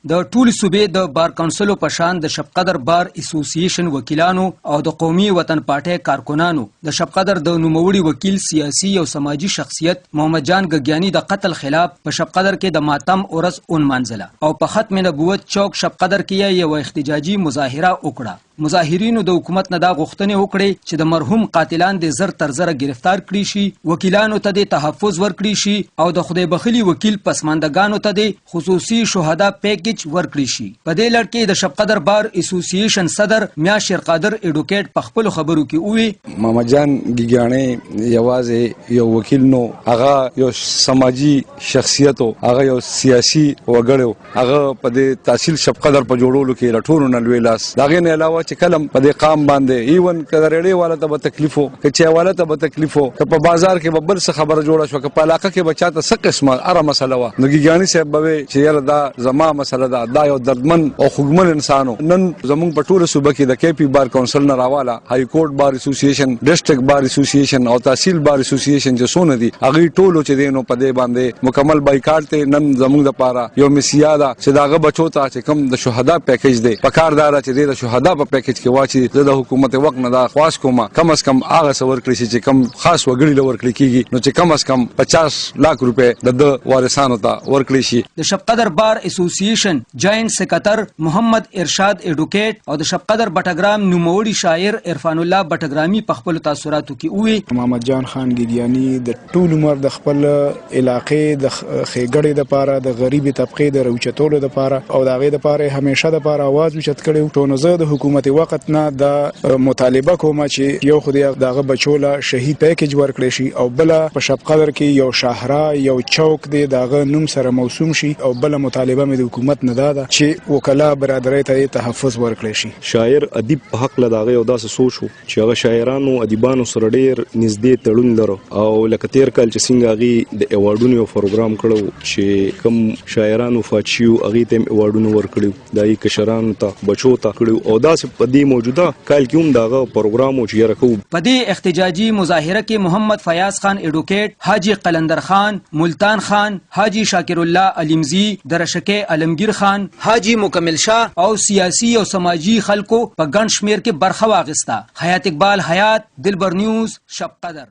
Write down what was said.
د ټول صوبې د بار کونسلو په شان د شب قدر بار اسوسییشن وکیلانو او د قومي وطن پارټۍ کارکونانو د شب قدر د نوموړي وکیل سیاسي او سماجی شخصیت محمد جان ګګیانی د قتل خلاف په شب قدر کې د ماتم ورځ ونمانځله او په ختم نبوت چوک شب قدر کې یو احتجاجي مظاهره وکړه. مظاهرینو د حکومت نه دا غوښتنې وکړې چې د مرحوم قاتلان د زر تر زره گرفتار کړي شي، وکیلانو ته د تحفظ ورکړي شي او د خدای بخلي وکیل پسماندگانو ته د خصوصي شهدا پیکیج ورکړي شي. په دې لړ کې د شب قدر بار اسوسییشن صدر میا شیرقادر ایډوکیټ په خپل خبرو کې وویل محمد جان ګګیانی یوازې یو وکیل نو، هغه یو سماجی شخصیت او هغه یو سیاسي وګړو، هغه په دې تحصیل شب قدر په جوړولو کې رټورو نه لوی لاس. داغه نه علاوه چې کلم په دې قام باندې ایون کډرېړې والا ته به تکلیفو، کچې والا ته به تکلیفو، که په بازار کې به بل څه خبره جوړه شو، که په علاقه کې به چاته څه قسمه اره مسله وه، نو ګګیانی صاحب به چې یاره دا زما مسله ده، دا یو دردمن او خوږمن انسان و. نن زموږ په ټوله صوبه کې د KP بار کونسل نه راواله های کورټ بار اسوسییشن، ډسټرکټ بار اسوسییشن او تحصیل بار اسوسییشن چې څونه دي هغه ټولو چې دینو په دې باندې مکمل بایکاټ ته نن زموږ لپاره یو مسیا ده چې داغه بچو ته چې کوم د شهدا پیکیج دی پکاردار چې د شهدا په پیکیج کې واچي د حکومت وخت نه دا خواس کومه کم از کم هغه څور کړی چې کم خاص وګړي لور کړی کیږي، نو چې کم از کم 50 लाख रुपए د وارثانو ته ورکړي شي. د شب قدر بار اسوسییشن جاینټ سکرټر محمد ارشاد ایډوکیټ او د شب قدر بټګرام نوموړي شاعر عرفان الله بټګرامي په خپل تاثیراتو کې وویل محمد جان خان ګګیانی د ټول عمر د خپل علاقې د خېګړې د پاره د غریبي طبقه د روچتولو د پاره او د هغه د پاره همیشه د پاره आवाज وچت کړي. ټول زه د حکومت وخت نه د مطالبه کوم چې یو خدای دغه بچوله شهید پیکیج ورکړي شي او بل په شب قدر کې یو شهرا یو چوک دی دغه نوم سره موسوم شي او بل مطالبه مې د حکومت نه ده چې وکلا برادرۍ ته تحفظ ورکړي شي. شاعر ادیب په حق لداغه یو داسې سوچ چې هغه شاعرانو ادیبانو سره ډیر نږدې تړون لرو او لکه تیر کال چې څنګه هغه د ایوارډونو یو پروګرام کړو چې کوم شاعرانو فاچیو هغه ته ایوارډونو ورکړو، دای کشرانو ته بچو ته کړو او داسې په دې موجوده کال کې هم داغه پروګرام او چې راکو. په دې احتجاجي مظاهره کې محمد فیاض خان ایډوکیټ، حاجی قلندر خان، ملتان خان، حاجی شاکر الله علمزی، درشکه علمگیر خان، حاجی مکمل شاه او سیاسی او سماجی خلکو په ګڼ شمیر کې برخه واخیسته. حیات اقبال حیات، دلبر نیوز، شب قدر.